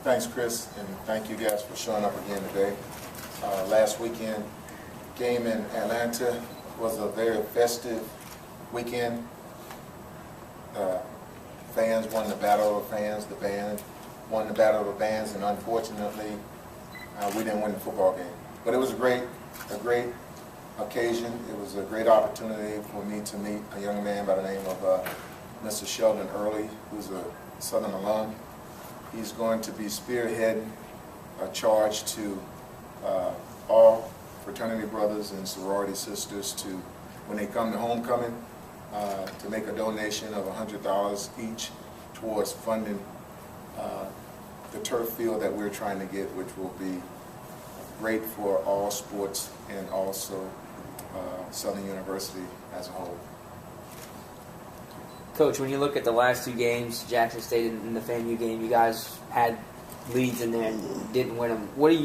Thanks, Chris, and thank you guys for showing up again today. Last weekend, game in Atlanta was a very festive weekend. Fans won the battle of the fans, the band won the battle of the bands, and unfortunately, we didn't win the football game. But it was a great occasion. It was a great opportunity for me to meet a young man by the name of Mr. Sheldon Early, who's a Southern alum. He's going to be spearheading a charge to all fraternity brothers and sorority sisters to, when they come to homecoming, to make a donation of $100 each towards funding the turf field that we're trying to get, which will be great for all sports and also Southern University as a whole. Coach, when you look at the last two games, Jackson State and the FAMU game, you guys had leads in there and didn't win them. What do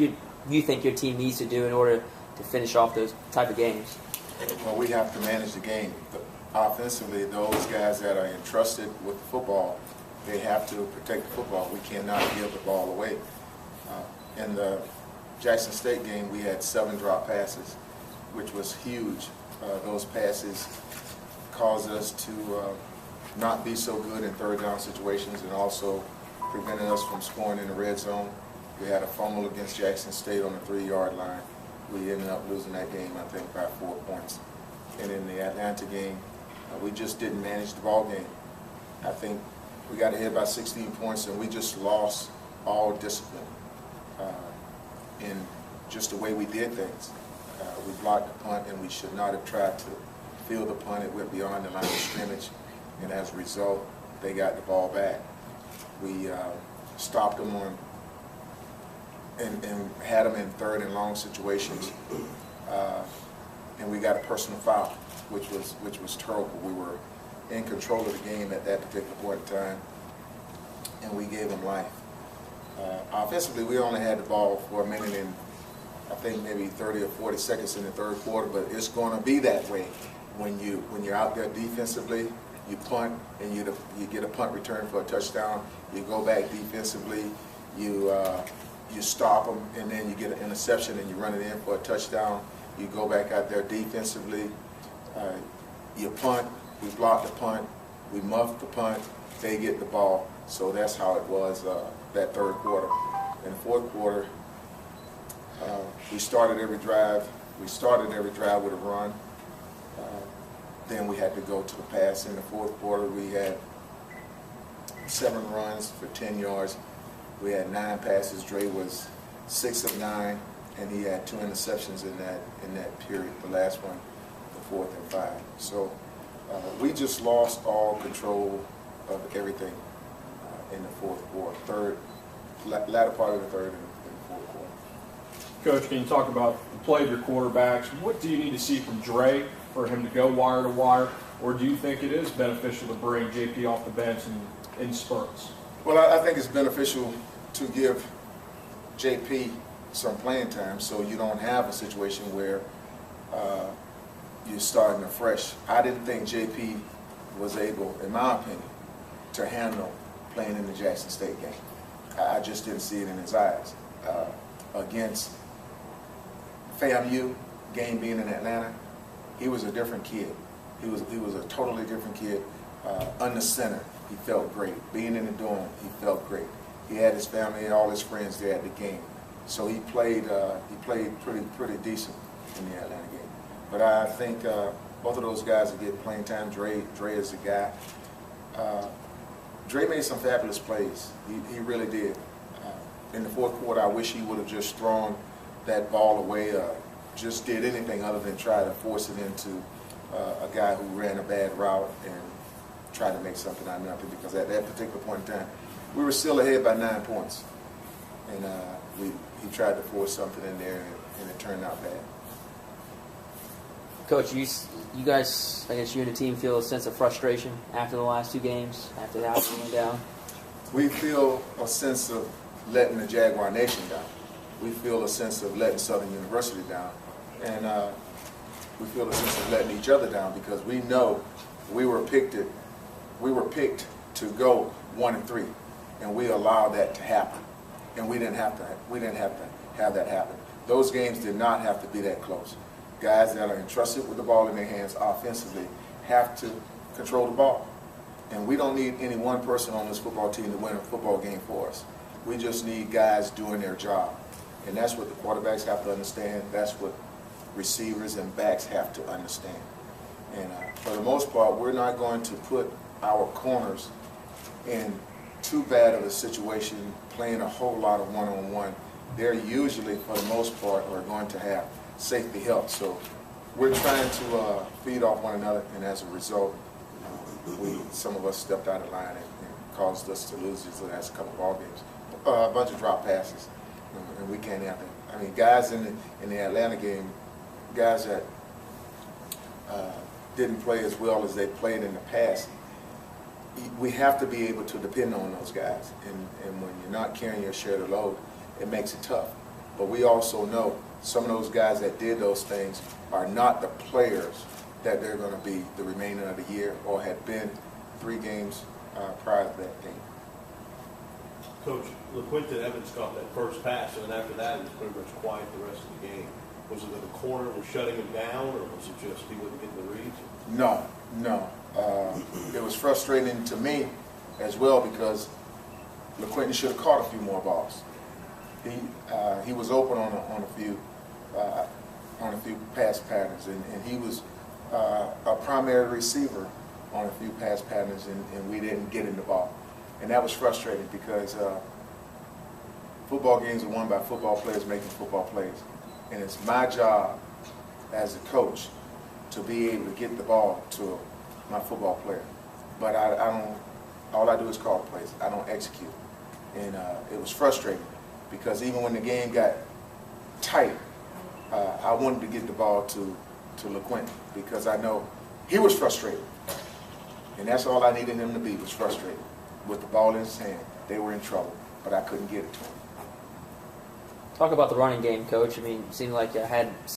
you think your team needs to do in order to finish off those type of games? Well, we have to manage the game. Offensively, those guys that are entrusted with the football, they have to protect the football. We cannot give the ball away. In the Jackson State game, we had 7 drop passes, which was huge. Those passes caused us to not be so good in third down situations and also prevented us from scoring in the red zone. We had a fumble against Jackson State on the 3-yard line. We ended up losing that game, I think, by 4 points. And in the Atlanta game, we just didn't manage the ball game. I think we got ahead by 16 points and we just lost all discipline in just the way we did things. We blocked the punt and we should not have tried to field the punt. It went beyond the line of scrimmage, and as a result, they got the ball back. We stopped them on and had them in third and long situations, and we got a personal foul, which was terrible. We were in control of the game at that particular point in time, and we gave them life. Offensively, we only had the ball for a minute and I think maybe 30 or 40 seconds in the third quarter, but it's going to be that way when you're out there defensively. You punt and you get a punt return for a touchdown. You go back defensively, you stop them, and then you get an interception and you run it in for a touchdown. You go back out there defensively, you punt, we block the punt, we muff the punt, they get the ball. So that's how it was that third quarter. In the fourth quarter, we started every drive. with a run. Then we had to go to the pass. In the fourth quarter, we had 7 runs for 10 yards. We had 9 passes. Dre was 6 of 9, and he had 2 interceptions in that period. The last one, the 4th and 5. So we just lost all control of everything in the fourth quarter, latter part of the third and the fourth quarter. Coach, can you talk about the play of your quarterbacks? What do you need to see from Dre for him to go wire to wire, or do you think it is beneficial to bring JP off the bench in spurts? Well, I think it's beneficial to give JP some playing time so you don't have a situation where you're starting afresh. I didn't think JP was able, in my opinion, to handle playing in the Jackson State game. I just didn't see it in his eyes. Against FAMU, game being in Atlanta, he was a different kid. He was a totally different kid. Under center, he felt great. Being in the dorm, he felt great. He had his family and all his friends there at the game, so he played pretty decent in the Atlanta game. But I think both of those guys will get playing time. Dre is a guy. Dre made some fabulous plays. He really did. In the fourth quarter, I wish he would have just thrown that ball away, just did anything other than try to force it into a guy who ran a bad route and tried to make something out of nothing, because at that particular point in time, we were still ahead by 9 points. And he tried to force something in there, and it turned out bad. Coach, you guys, I guess you and the team feel a sense of frustration after the last 2 games, after the house went down? We feel a sense of letting the Jaguar Nation down. We feel a sense of letting Southern University down. And we feel a sense of letting each other down, because we know we were picked to go 1-3, and we allowed that to happen. and we didn't have to have that happen. Those games did not have to be that close. Guys that are entrusted with the ball in their hands offensively have to control the ball. And we don't need any one person on this football team to win a football game for us. We just need guys doing their job. And that's what the quarterbacks have to understand. That's what receivers and backs have to understand. And for the most part, we're not going to put our corners in too bad of a situation playing a whole lot of one-on-one. They're usually, for the most part, are going to have safety help. So we're trying to feed off one another, and as a result, some of us stepped out of line and caused us to lose these last couple ball games. A bunch of drop passes, and we can't have that. I mean, guys in the Atlanta game, guys that didn't play as well as they played in the past, we have to be able to depend on those guys. And when you're not carrying your share of the load, it makes it tough. But we also know some of those guys that did those things are not the players that they're going to be the remainder of the year or had been 3 games prior to that game. Coach, LaQuinton Evans caught that first pass, and after that, it was pretty much quiet the rest of the game. Was it that the corner was shutting him down, or was it just he wasn't getting the reads? No. It was frustrating to me as well because LaQuinton should have caught a few more balls. He was open on a few pass patterns, and he was a primary receiver on a few pass patterns, and we didn't get him the ball. And that was frustrating because football games are won by football players making football plays. And it's my job as a coach to be able to get the ball to my football player. But I don't, all I do is call the plays. I don't execute. And it was frustrating because even when the game got tight, I wanted to get the ball to LaQuinton because I know he was frustrated. And that's all I needed him to be, was frustrated. With the ball in his hand, they were in trouble, but I couldn't get it to him. Talk about the running game, Coach. I mean, it seemed like you had